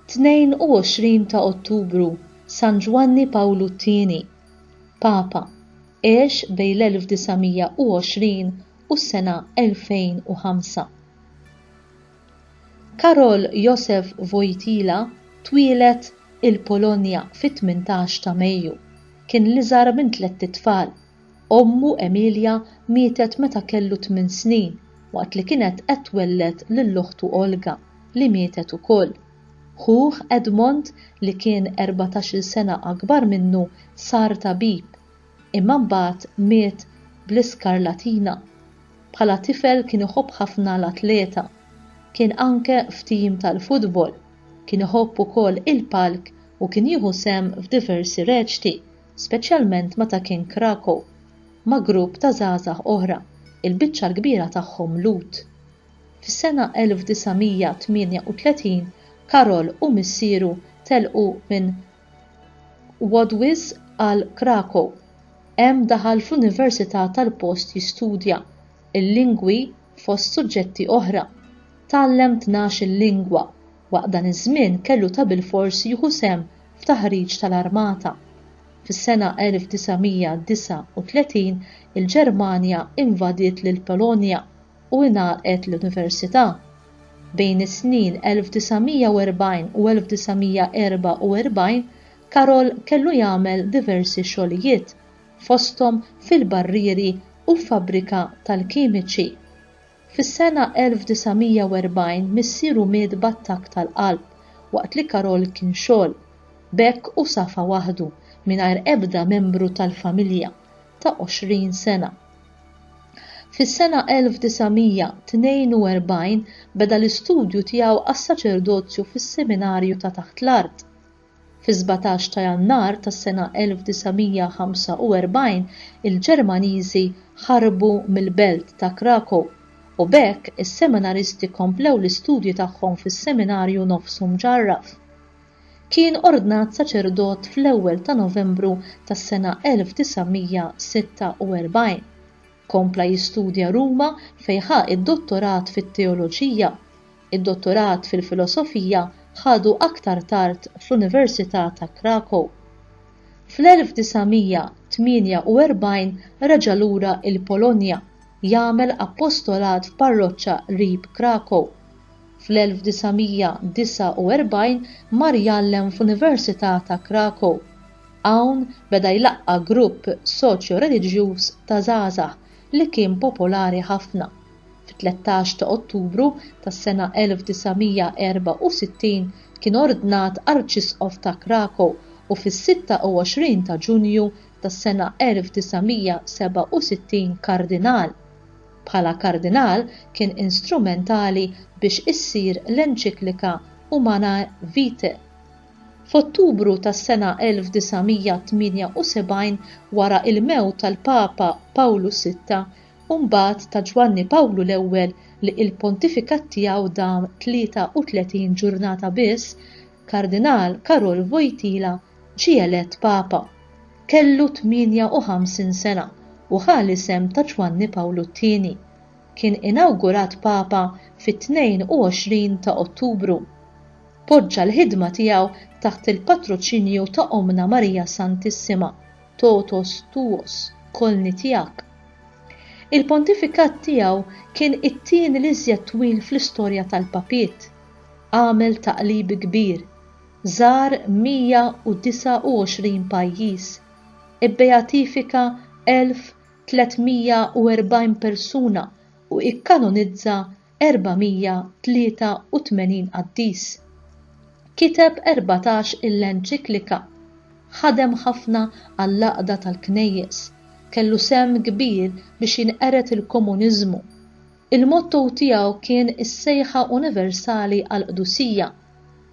22 ta' Ottubru San Giovanni Pawlu II, Papa, għex bejn l-1920 u s-sena 2005. Karol Józef Wojtyła twieled il-Polonja fit-18 ta' Mejju. Kien l-iżgħar minn 3 tfal. Ommu Emilia mietet meta kellu 8 snin, waqt li kienet qed twellet lill-uħtu Olga li mietet ukoll. Ħuh Edmond li kien 14 sena akbar minnu sar tabib, imma mbagħad miet bl-iskarlatina. Bħala tifel kien iħobb ħafna l-atleta. Kien anke f'tim tal-futbol. Kien iħobb ukoll il-palk u kien jieħu sehem f'diversi reċti, speċjalment meta kien Krakow, ma' grupp ta' żgħażagħ oħra, il-biċċa l-kbira tagħhom Lut. Fis-sena 1938 Karol u missieru telqu minn Wadwiż għal Krakow. Hemm daħal fl-Università tal-Post jistudja il-lingwi fost suġġetti oħra. Tgħallem 12 lingwa, waqt dan iż-żmien kellu ta' bilfors jieħu sehem f'taħriġ tal-armata. Fis-sena 1939 il-Ġermanja invadiet lill-Polonja u ngħalqet l-Università. Bejn is-snin 1940 u 1944 Karol kellu jagħmel diversi xogħlijiet, fosthom fil-barrieri u fabbrika tal-kimiċi. Fis-sena 1940 missieru miet b'attakk tal-qalb waqt li Karol kien xogħol, bekk u safa waħdu mingħajr ebda membru tal-familja ta' 20 sena. Fis-sena 1942 beda l-istudju tiegħu għas-saċerdozju fis-seminarju ta' taħt l-art. Fi-17 ta' Jannar tas-sena 1945 il-Ġermaniżi ħarbu mill-belt ta' Krakow u bekk is-seminaristi komplew l-istudji tagħhom fis-seminarju nofsu mġarraf. Kien ordnat saċerdot fl-ewwel ta' Novembru tas-sena 1946. Kompla jistudja Ruma fejn ħa id-dottorat fit-teoloġija, id-dottorat fil-filosofija ħadu aktar tard fl-Università ta' Krakow. Fl-1948 reġa' lura il-Polonja jagħmel appostolat f'parroċċa qrib Krakow. Fl-1949 mar jgħallem fl-Università ta' Krakow. Hawn beda jlaqqa grupp soċjo-reliġjuż ta' żgħażagħ li kien popolari ħafna. Fit-13 ta' Ottubru tas-sena 1964 kien ordnat Arċisqof ta' Krakow u fis-26 ta' Ġunju tas-sena 1967 kardinal. Bħala kardinal kien instrumentali biex issir l-enċiklika Humanae Vitae. F'Ottubru tas-sena 1978 wara il-mewt tal-Papa Pawlu VI u mbagħad ta' Ġwanni Pawlu l-ewwel li l-pontifikat tiegħu dam 33 ġurnata biss, Kardinal Karol Wojtyła ġie elett Papa. Kellu 58 sena u ħa l-isem ta' Ġwanni Pawlu II. Kien inawgurat Papa fit-22 ta' Ottubru. Poġġa l-ħidma tiegħu taħt il-patroċinju ta' Omna Marija Santissima, Totus Tuus, kolni tiegħek. Il-pontifikat tiegħu kien it-tieni l-iżjed twil fl-istorja tal-papiet. Għamel taqlib kbir, żar 129 pajjiż, ibbeatifika 1340 persuna u ikkanonizza 483 qaddis. Kiteb 14 il-enċiklika, ħadem ħafna għall-laqda tal-knejjes, kellu sehem kbir biex jinqeret il-komuniżmu. Il-motto tiegħu kien is-sejħa universali għall-qdusija.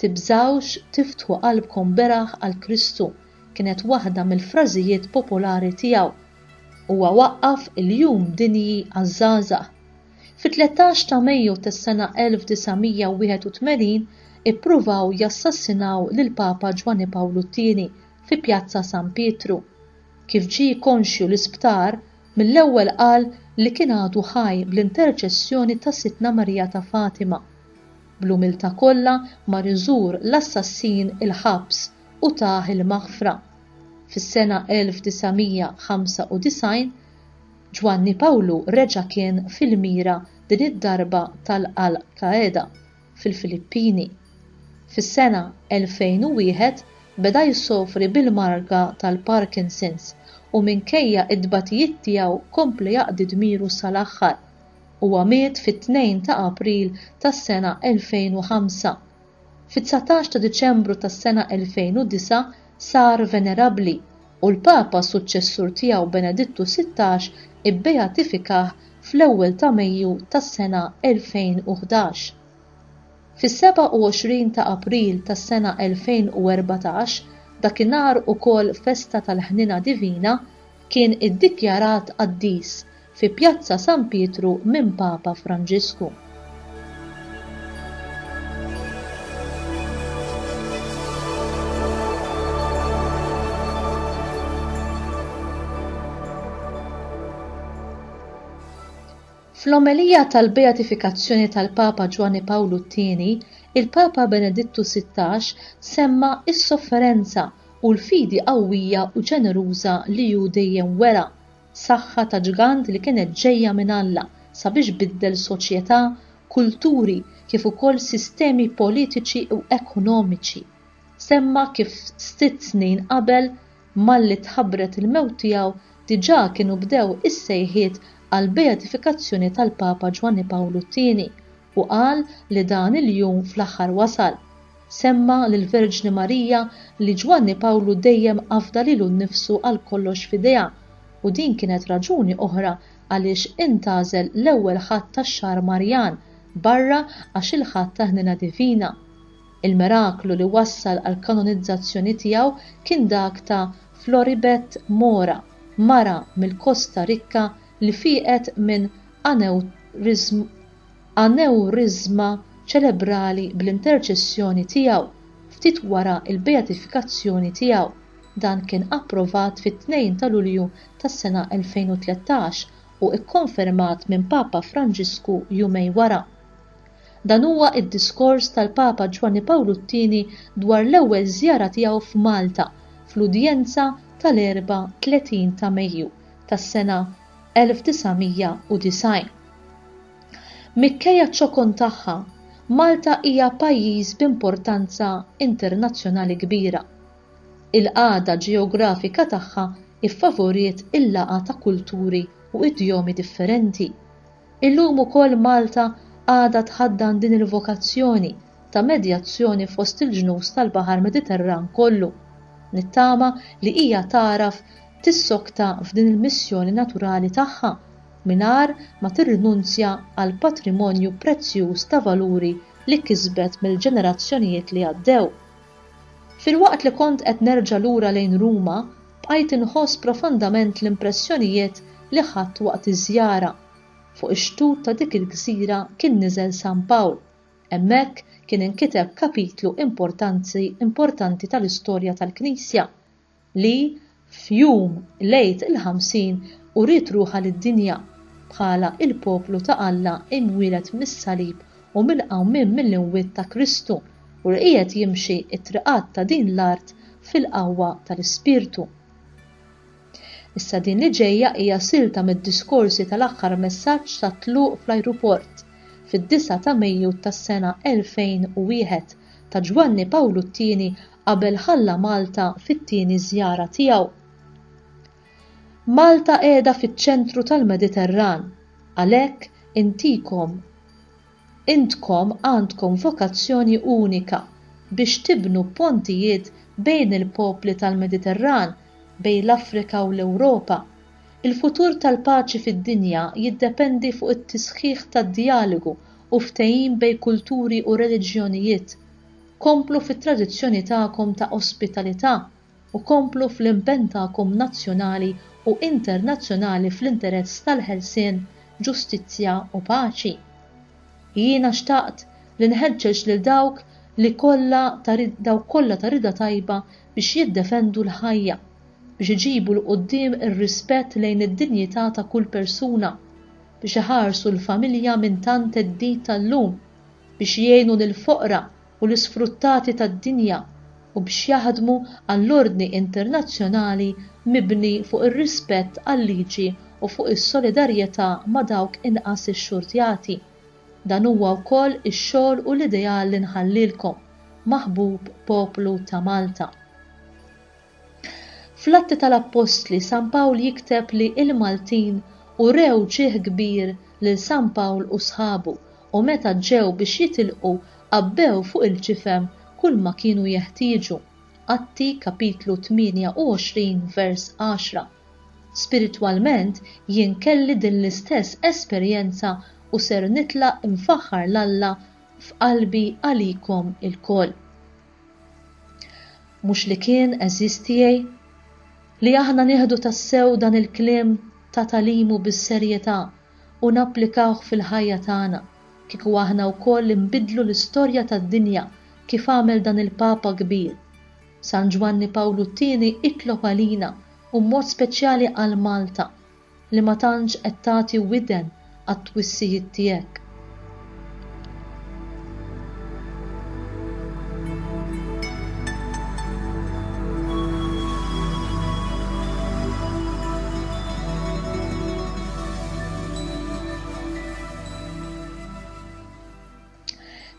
Tibżawx tiftħu qalbkom beraħ għal Kristu, kienet waħda mill-frażijiet popolari tiegħu. Huwa waqqaf il-jum dinji għaż-żgħażagħ. Fit-13 ta' Mejju tas-sena 1981 ippruvaw jassassinaw lill-Papa Ġwanni Pawlu II fi Pjazza San Pietru. Kif ġie konxju l-isptar, mill-ewwel qal li kien għadu ħaj bl-interċessjoni ta' Sittna Marija ta' Fatima. bl-umiltà kollha mar iżur l-assassin il-ħabs u tah il-maħfra. Fis-sena 1995 Giovanni Paolo reġa' kien fil-mira din id-darba tal-Al-Qaeda fil-Filippini. Fis-sena 2001 beda jissofri bil-marga tal-Parkinson's u minkejja id-dbatijiet tiegħu kompla jaqdi dmiru sal-aħħar u miet fit-2 ta' April tas-sena 2005. Fit-19 ta' Diċembru tas-sena 2009 sar venerabbli u l-Papa suċċessur tiegħu Benedittu XVI ibbeatifikah fl-ewwel ta' Mejju tas-sena 2011. Fis-27 ta' April tas-sena 2014 dakinhar ukoll festa tal-Ħnina Divina kien iddikjarat qaddis fi Pjazza San Pietru minn Papa Franġisku. Fl-omelija tal-beatifikazzjoni tal-Papa Giovanni Paolo II, il-Papa Benedittu XVI semma is-sofferenza u l-fidi qawwija u ġeneruża li hu dejjem wera, saħħa ta' ġgant li kienet ġejja minn Alla sabiex biddel soċjetà, kulturi kif ukoll sistemi politiċi u ekonomiċi. Semma kif 6 snin qabel malli tħabbret il-mewt tiegħu diġà kienu bdew is-sejħiet għal beatifikazzjoni tal-Papa Giovanni Paolo II u qal li dan il-jum fl-aħħar wasal. Semma lill-Verġni Marija li Giovanni Paolo dejjem afda lilu nnifsu għal kollox f'idejha u din kienet raġuni oħra għaliex intażel l-ewwel ħadd tax-xahar Marjan barra għax il-ħadd ta' Ħnina Divina. Il-miraklu li wassal għal kanonizzazzjoni tiegħu kien dak ta' Floribet Mora, mara mill-Kosta Rikka li fieqet minn aneurizma ċelebrali bl-interċessjoni tiegħu ftit wara l-beatifikazzjoni tiegħu. Dan kien approvat fit-2 ta' Lulju tas-sena 2013 u ikkonfermat minn Papa Franġisku jumejn wara. Dan huwa id-diskors tal-Papa Giovanni Paolo II dwar l-ewwel żjara tiegħu f'Malta fl-udjenza tal-34 ta' Mejju tas-sena 1990. Mikkejja ċ-ċokon tagħha, Malta hija pajjiż b'importanza internazzjonali kbira. Il-qagħda ġeografika tagħha iffavoriet il-laqgħa ta' kulturi u idjomi differenti. Illum ukoll Malta għadha tħaddan din il-vokazzjoni ta' medjazzjoni fost il-ġnus tal-Baħar Mediterran kollu. Nittama li hija taraf tissokta f'din il-missjoni naturali tagħha mingħajr ma tirrinunzja għal patrimonju prezzjuż ta' valuri li kisbet mill-ġenerazzjonijiet li għaddew. Filwaqt li kont qed nerġa' lura lejn Ruma, bqajt inħoss profondament l-impressjonijiet li ħadd waqt iż-żjara. Fuq ix-xtut ta' dik il-gżira kien niżel San Pawl. Hemmhekk kien inkiteb kapitlu importanti tal-istorja tal-Knisja li f'jum lejt il-50 uriet ruħha lid-dinja bħala il-poplu ta' Alla imwieled mis-salib u mill-qawmien mill-inwiet ta' Kristu u qiegħed jimxi t-triqat ta' din l-art fil-qawwa tal-Ispirtu. Issa din li ġejja hija silta mid-diskorsi tal-aħħar messaġġ ta' tluq fl-ajruport fid-9 ta' Mejju tas-sena 2001 ta' Giovanni Paolo II qabel ħalla Malta fit-tieni żjara tiegħu. Malta qiegħda fiċ-ċentru tal-Mediterran, għalhekk intkom għandkom vokazzjoni unika biex tibnu pontijiet bejn il-popli tal-Mediterran, bejn l-Afrika u l-Ewropa. Il-futur tal-paċi fid-dinja jiddependi fuq it-tisħiħ tad-dijalogu u ftehim bejn kulturi u reliġjonijiet. Komplu fit-tradizzjoni tagħkom ta' ospitalità u komplu fl-impenn tagħkom nazzjonali u internazzjonali fl-interess tal-ħelsien, ġustizzja u paċi. Jiena xtaqt li nħeġġeġ lil dawk li kollha ta' rida tajba biex jiddefendu l-ħajja, biex iġibu l qudiem ir-rispett lejn id-dinjità ta' kull persuna, biex iħarsu l-familja minn tant teddid tal-lum, biex jgħinu lill-foqra u l-isfruttati tad-dinja u biex jaħdmu għall-ordni internazzjonali mibni fuq ir-rispett għal-liġi u fuq is-solidarjetà ma' dawk inqas ixxurtjati. Dan huwa wkoll ix-xogħol u l-ideal li nħallilkom, maħbub poplu ta' Malta. Fl-Atti tal-Apostli San Pawl jikteb li il-Maltin urew ġieħ kbir lil San Pawl u sħabu u meta ġew biex jitilqu qabbew fuq il-ġifem kull ma kienu jeħtieġu. Atti kapitlu 28 vers 10. Spiritwalment jien kelli din l-istess esperjenza u ser nitlaq imfaħħar l-Alla f'qalbi għalikom il-koll. Mhux li kien eżistijej li aħna nieħdu tassew dan il-kliem ta' talimu bis-serjetà u napplikawh fil-ħajja tagħna kieku aħna wkoll inbidlu l-istorja tad-dinja kif għamel dan il-Papa kbir. San Giovanni Pawlu II itlob għalina u mod speċjali għal Malta li ma tantx qed tagħti widen għat-twissijiet tiegħek.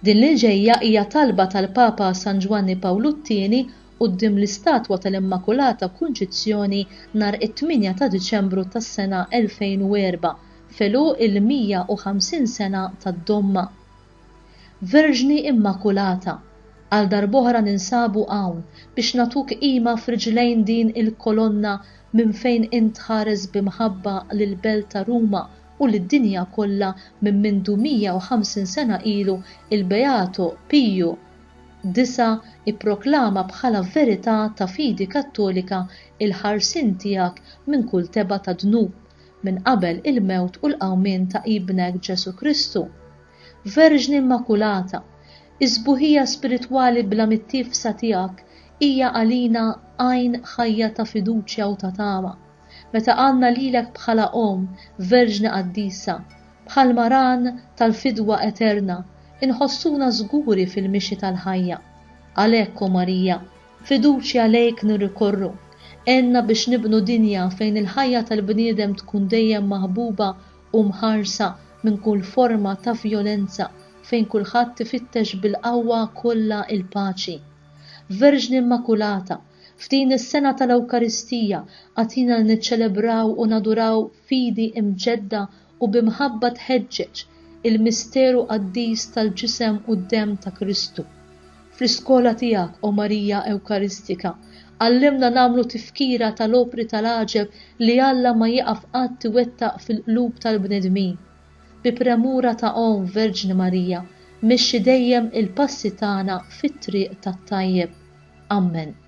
Din li ġejja hija talba tal-Papa San Giovanni Pawlu II quddiem l-istatwa tal-Immakulata Kunċizzjoni nhar it-8 ta' Diċembru tas-sena 2004 felu il-150 sena tad-Domma. Verġni Immakulata, għal darb'oħra ninsabu hawn biex nagħtuk qima f'riġlejn din il-kolonna minn fejn int ħares bimħabba lill-Belt ta' Ruma u lid-dinja kollha minn mindu 150 sena ilu il-Beato Piju IX ipproklama bħala verità ta' fidi kattolika il-ħarsien tiegħek minn kull teba ta' dnub minn qabel il-mewt u l-qawmien ta' ibnek Ġesu Kristu. Verġni Immakulata, iż-sbuħija spiritwali bla mit-tifsa tiegħek hija għalina għajn ħajja ta' fiduċja u ta' tama. Meta għandna lilek bħala Verġni Qaddisa, bħal maran tal-fidwa eterna, inħossuna żguri fil-mixi tal-ħajja. Għalhekk Marija, fiduċja lejk nirrikorru, għenna biex nibnu dinja fejn il-ħajja tal-bniedem tkun dejjem maħbuba u mħarsa minn kull forma ta' vjolenza, fejn kulħadd tifittex bil-qawwa kollha il-paċi. Verġni Immakulata, f'din is-sena tal-Ewkaristija għatina niċċelebraw u naduraw fidi imġedda u bimħabba tħeġġeġ il-misteru qaddis tal-ġisem u d-dem ta' Kristu. Fl-iskola tiegħek, O Marija Ewkaristika, għallimna nagħmlu tifkira tal-opri tal-għaġeb li Alla ma jieqaf qatt iwettaq fil-qlub tal-bnedmin. Bi premura ta' Verġni Marija, mexxi dejjem il-passi tagħna fit-triq tat-tajjeb. Amen.